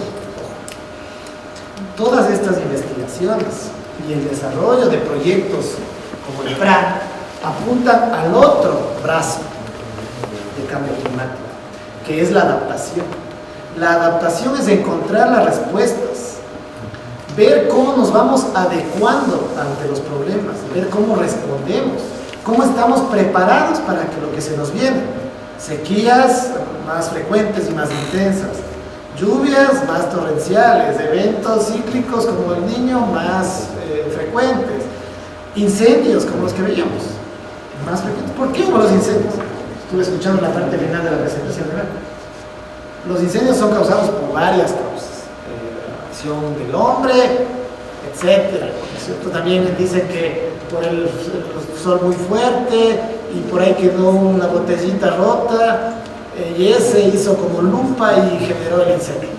Todas estas investigaciones y el desarrollo de proyectos como el PRA apuntan al otro brazo de cambio climático, que es la adaptación. La adaptación es encontrar las respuestas, ver cómo nos vamos adecuando ante los problemas, ver cómo respondemos, cómo estamos preparados para que lo que se nos viene. sequías más frecuentes y más intensas, lluvias más torrenciales, eventos cíclicos como el Niño más frecuentes, incendios como los que veíamos, más frecuentes. ¿Por qué hubo los incendios? Estuve escuchando la parte final de la presentación, ¿verdad? Los incendios son causados por varias causas, acción del hombre, etcétera. ¿Cierto? También dicen que por el sol muy fuerte y por ahí quedó una botellita rota y ese hizo como lupa y generó el incendio.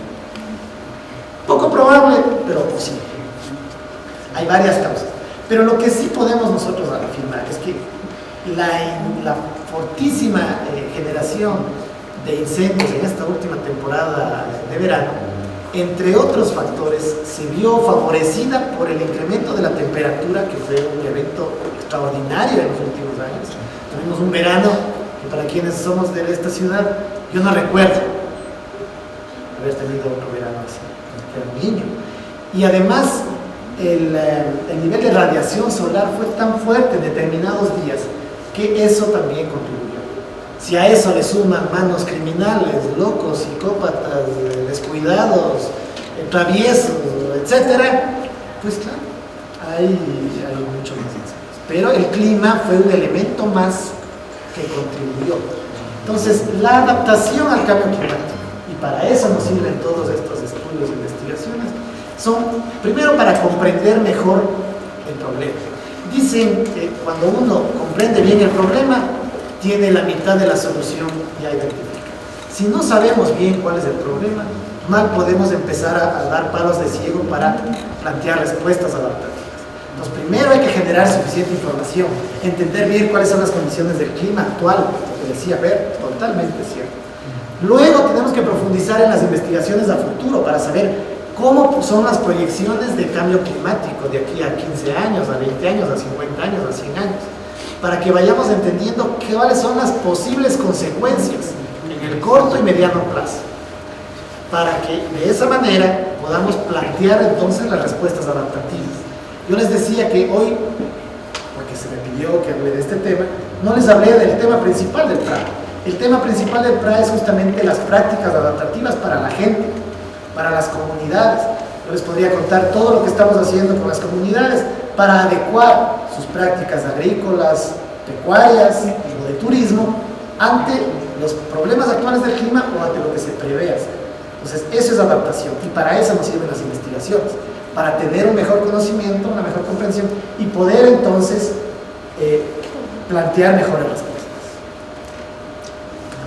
Poco probable, pero posible. Hay varias causas. Pero lo que sí podemos nosotros afirmar es que la fortísima generación de incendios en esta última temporada de verano, entre otros factores, se vio favorecida por el incremento de la temperatura, que fue un evento extraordinario en los últimos años. Tuvimos un verano que, para quienes somos de esta ciudad, yo no recuerdo haber tenido otro verano así, era un niño. Y además el nivel de radiación solar fue tan fuerte en determinados días que eso también contribuyó. Si a eso le suman manos criminales, locos, psicópatas, descuidados, traviesos, etcétera, pues claro, hay mucho más incendios. Pero el clima fue un elemento más que contribuyó. Entonces, la adaptación al cambio climático, y para eso nos sirven todos estos estudios e investigaciones, son primero para comprender mejor el problema. Dicen que cuando uno comprende bien el problema, tiene la mitad de la solución ya identificada. Si no sabemos bien cuál es el problema, mal podemos empezar a dar palos de ciego para plantear respuestas adaptativas. Entonces, primero hay que generar suficiente información, entender bien cuáles son las condiciones del clima actual, lo que decía Bert, totalmente cierto. Luego tenemos que profundizar en las investigaciones a futuro para saber cómo son las proyecciones de cambio climático de aquí a 15 años, a 20 años, a 50 años, a 100 años, para que vayamos entendiendo cuáles son las posibles consecuencias en el corto y mediano plazo, para que de esa manera podamos plantear entonces las respuestas adaptativas. Yo les decía que hoy, porque se me pidió que hable de este tema, no les hablé del tema principal del PRA. El tema principal del PRA es justamente las prácticas adaptativas para la gente, para las comunidades. Yo les podría contar todo lo que estamos haciendo con las comunidades para adecuar sus prácticas agrícolas, pecuarias o de turismo ante los problemas actuales del clima o ante lo que se prevé hacer. Entonces, eso es adaptación y para eso nos sirven las investigaciones, para tener un mejor conocimiento, una mejor comprensión y poder entonces plantear mejores respuestas.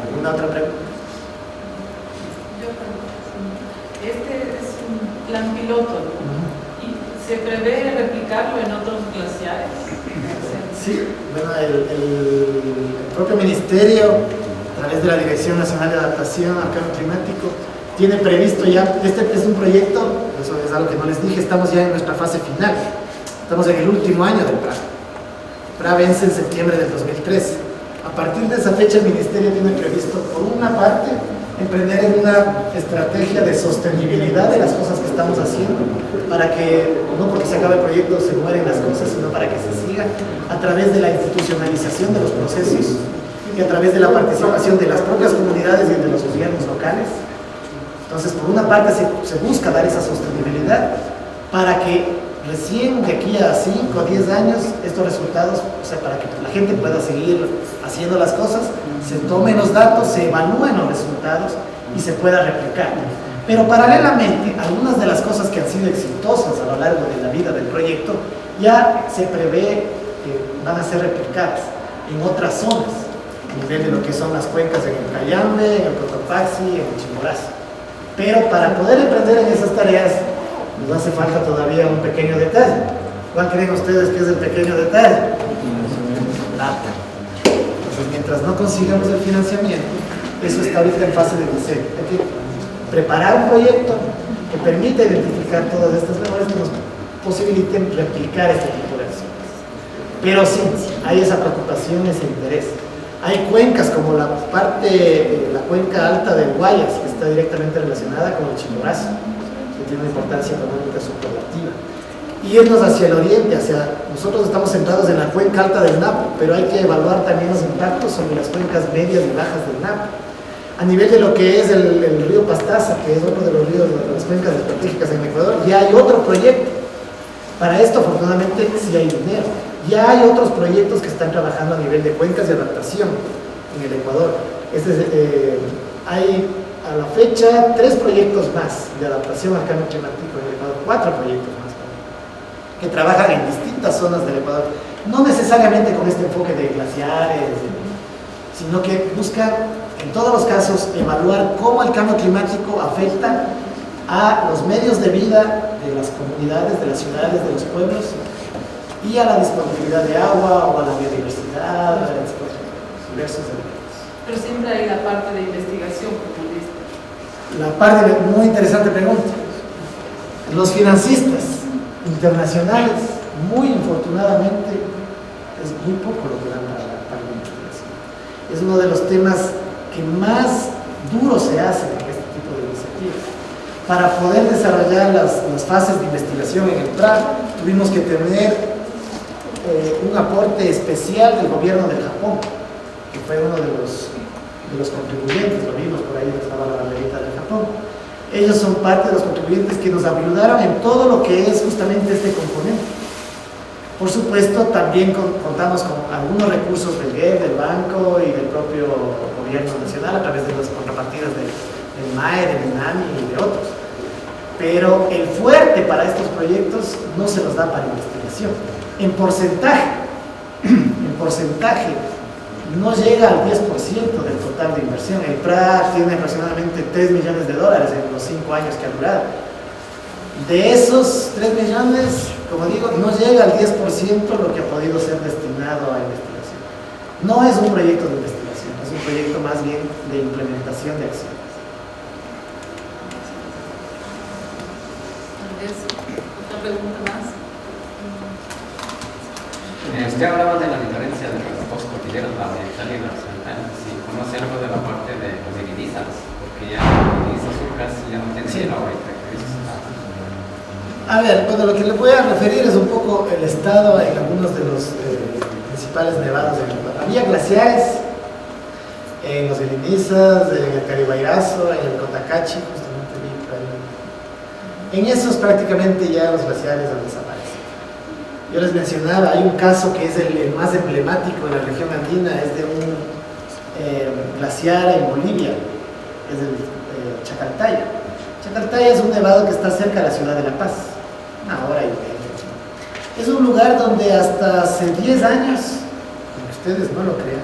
¿Alguna otra pregunta? Este es un plan piloto, ¿no? ¿Y se prevé replicarlo en otros glaciares? Sí, bueno, el propio ministerio, a través de la Dirección Nacional de Adaptación al Cambio Climático, tiene previsto ya, este es un proyecto, eso es algo que no les dije, estamos ya en nuestra fase final, estamos en el último año del PRA. El PRA vence en septiembre del 2013. A partir de esa fecha el ministerio tiene previsto, por una parte, emprender en una estrategia de sostenibilidad de las cosas que estamos haciendo, para que, no porque se acabe el proyecto se mueren las cosas, sino para que se siga a través de la institucionalización de los procesos y a través de la participación de las propias comunidades y de los gobiernos locales. Entonces, por una parte se busca dar esa sostenibilidad para que recién de aquí a 5 o 10 años estos resultados, o sea, para que la gente pueda seguir haciendo las cosas, se tomen los datos, se evalúen los resultados y se pueda replicar. Pero paralelamente, algunas de las cosas que han sido exitosas a lo largo de la vida del proyecto ya se prevé que van a ser replicadas en otras zonas, a nivel de lo que son las cuencas en el Cayambe, en el Cotopaxi, en el Chimborazo. Pero para poder emprender en esas tareas nos hace falta todavía un pequeño detalle. ¿Cuál creen ustedes que es el pequeño detalle? Plata. Entonces, mientras no consigamos el financiamiento, eso está ahorita en fase de diseño. Hay que preparar un proyecto que permita identificar todas estas labores que nos posibiliten replicar este tipo de acciones. Pero sí, hay esa preocupación, ese interés. Hay cuencas como la cuenca alta del Guayas, que está directamente relacionada con el Chimborazo, que tiene una importancia económica superlativa. y irnos hacia el oriente, nosotros estamos centrados en la cuenca alta del Napo, pero hay que evaluar también los impactos sobre las cuencas medias y bajas del Napo. A nivel de lo que es el río Pastaza, que es otro de los ríos de las cuencas estratégicas en Ecuador, ya hay otro proyecto. Para esto, afortunadamente, sí hay dinero. Ya hay otros proyectos que están trabajando a nivel de cuencas de adaptación en el Ecuador. Hay a la fecha 3 proyectos más de adaptación al cambio climático en el Ecuador, 4 proyectos más que trabajan en distintas zonas del Ecuador, no necesariamente con este enfoque de glaciares, sino que buscan en todos los casos evaluar cómo el cambio climático afecta a los medios de vida de las comunidades, de las ciudades, de los pueblos, y a la disponibilidad de agua o a la biodiversidad, a diversos elementos. Pero siempre hay la parte de investigación, como dice. La parte, muy interesante pregunta. Los financistas internacionales, muy infortunadamente, es muy poco lo que dan para la investigación. Es uno de los temas que más duro se hace en este tipo de iniciativas. Para poder desarrollar las fases de investigación en el PRA, tuvimos que tener un aporte especial del gobierno de Japón, que fue uno de los contribuyentes, lo vimos por ahí, estaba la banderita de Japón. Ellos son parte de los contribuyentes que nos ayudaron en todo lo que es justamente este componente. Por supuesto, también contamos con algunos recursos del GEF, del banco y del propio gobierno nacional a través de las contrapartidas del MAE, del INAMI y de otros. Pero el fuerte para estos proyectos no se nos da para investigación. En porcentaje, no llega al 10% del total de inversión. El PRA tiene aproximadamente $3 millones en los 5 años que ha durado. De esos 3 millones, como digo, no llega al 10% lo que ha podido ser destinado a investigación. No es un proyecto de investigación, es un proyecto más bien de implementación de acciones. ¿Otra pregunta más? Usted hablaba de la diferencia de las dos cordilleras, la oriental y la occidental. Si conoce algo de la parte de los divisas, porque ya el divisa sur casi ya no tiene la ahorita. A ver, bueno, lo que le voy a referir es un poco el estado en algunos de los principales nevados de Ecuador. Había glaciares en los Divisas, en el Caribairazo, en el Cotacachi, justamente vi por ahí. En esos prácticamente ya los glaciares han desaparecido. Yo les mencionaba, hay un caso que es el más emblemático en la región andina, es de un glaciar en Bolivia, es el Chacaltaya. Chacaltaya es un nevado que está cerca de la ciudad de La Paz, 1 hora y media. Es un lugar donde hasta hace 10 años, aunque ustedes no lo crean,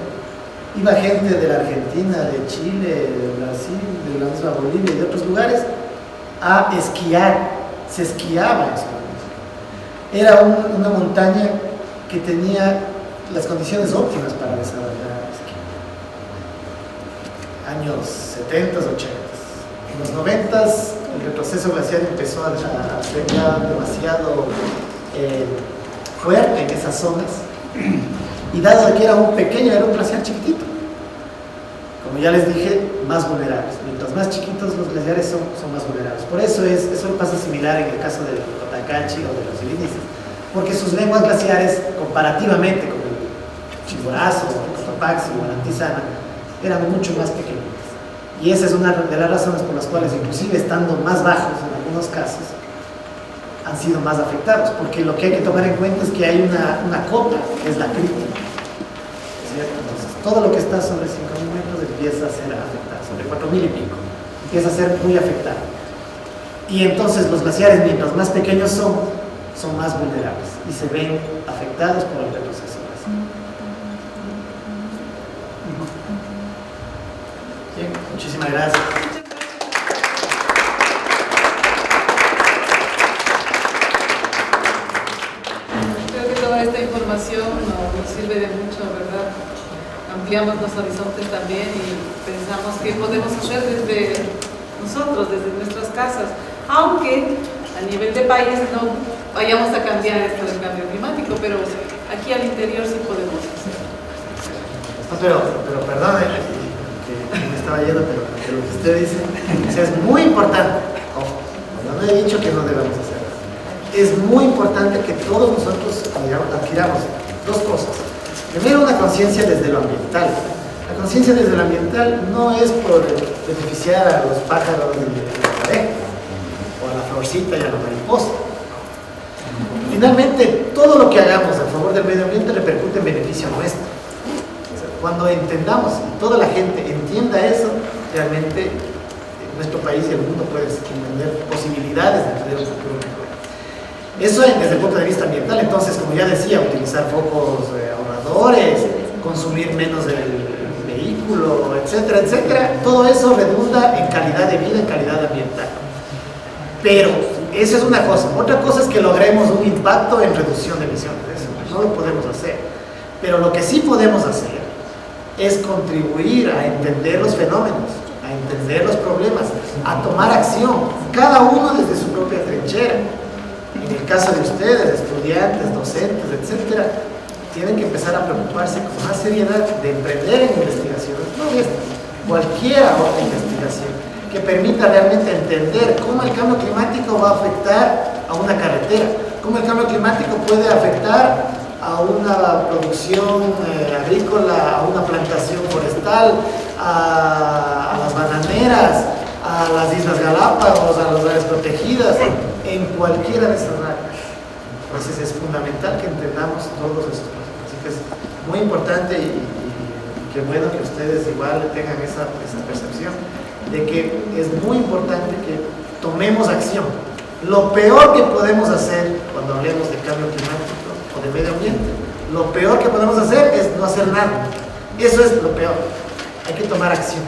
iba gente de la Argentina, de Chile, de Brasil, de la misma Bolivia y de otros lugares a esquiar. Se esquiaba en ese lugar. Era una montaña que tenía las condiciones óptimas para desarrollar esquí. Años 70, 80. En los 90 el retroceso glacial empezó a ser ya demasiado fuerte en esas zonas, y dado que era un glaciar chiquitito, como ya les dije, más vulnerables. Mientras más chiquitos los glaciares son más vulnerables. Por eso pasa similar en el caso del Cotacachi o de los Divisas, porque sus lenguas glaciares, comparativamente con el Chimborazo, Cotopaxi o la Antizana, eran mucho más pequeñas. Y esa es una de las razones por las cuales, inclusive estando más bajos en algunos casos, han sido más afectados, porque lo que hay que tomar en cuenta es que hay una cota que es la crítica, ¿cierto? Entonces, todo lo que está sobre 5.000 metros empieza a ser afectado, sobre 4.000 y pico, empieza a ser muy afectado. Y entonces los glaciares, mientras más pequeños son más vulnerables y se ven afectados por el retroceso glacial. Bien, muchísimas gracias. Creo que toda esta información nos sirve de mucho, ¿verdad? Ampliamos los horizontes también y pensamos qué podemos hacer desde nosotros, desde nuestras casas, aunque a nivel de país no vayamos a cambiar esto del cambio climático, pero aquí al interior sí podemos hacer. No, pero perdone que me estaba yendo, pero lo que usted dice, o sea, es muy importante. Ojo, no he dicho que no debemos hacer. es muy importante que todos nosotros adquiramos dos cosas. Primero, una conciencia desde lo ambiental. La conciencia desde lo ambiental no es por beneficiar a los pájaros de la pareja, o a la florcita y a la mariposa. Finalmente, todo lo que hagamos a favor del medio ambiente repercute en beneficio nuestro. O sea, cuando entendamos y toda la gente entienda eso, realmente nuestro país y el mundo puede tener posibilidades de tener un futuro mejor. Eso desde el punto de vista ambiental. Entonces, como ya decía, utilizar focos ahorradores, consumir menos el vehículo, etcétera, etcétera. Todo eso redunda en calidad de vida, en calidad ambiental. Pero eso es una cosa. Otra cosa es que logremos un impacto en reducción de emisiones. Eso no lo podemos hacer. Pero lo que sí podemos hacer es contribuir a entender los fenómenos, a entender los problemas, a tomar acción, cada uno desde su propia trinchera. En el caso de ustedes, estudiantes, docentes, etcétera, tienen que empezar a preocuparse con más seriedad de emprender en investigaciones, no estas, cualquier otra investigación que permita realmente entender cómo el cambio climático va a afectar a una carretera, cómo el cambio climático puede afectar a una producción agrícola, a una plantación forestal, a las bananeras, a las Islas Galápagos, a las áreas protegidas, en cualquiera de esas áreas. Entonces es fundamental que entendamos todos estos procesos. Así que es muy importante y qué bueno que ustedes igual tengan esa percepción de que es muy importante que tomemos acción. Lo peor que podemos hacer cuando hablemos de cambio climático o de medio ambiente, lo peor que podemos hacer es no hacer nada. Eso es lo peor. Hay que tomar acción.